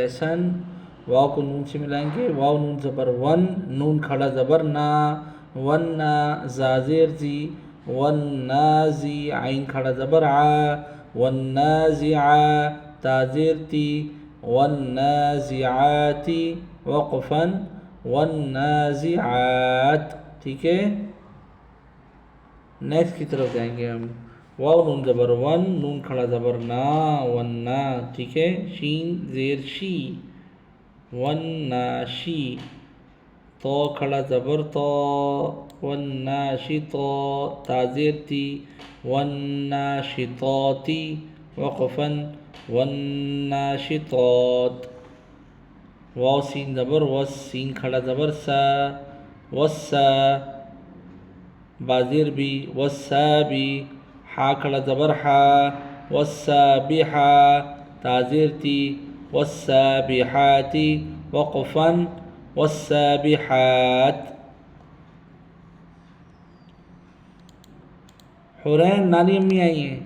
Lesson واو کو نون سے ملائیں گے. واو نون زبر ون، نون کھڑا زبر نا، ون نا. زازیر زی، ون نازی. عین کھڑا زبر آ، ون نازعا. تازیر تی، ون نازعاتی. وقفاً ون نازعات. ٹھیک ہے. نیکسٹ کی طرف جائیں گے ہم. واو نون زبر ون، نون کھڑا زبر نا، ون نا. ٹھیک ہے. شین زیر شی، ون ناشی. تو کھڑا زبر تو، ون ناشی تو. تازیر تی، ون ناشطاتی. وقفاً ون ناشطات. واو سین زبر وس، سین کھڑا زبر سا، وسا. بازیر بھی، وسابی. حا کھڑا زبر حا، وسابحا. تازیر تی، والسابحات. وقفاً والسابحات. حورین نانی امی آئی ہیں.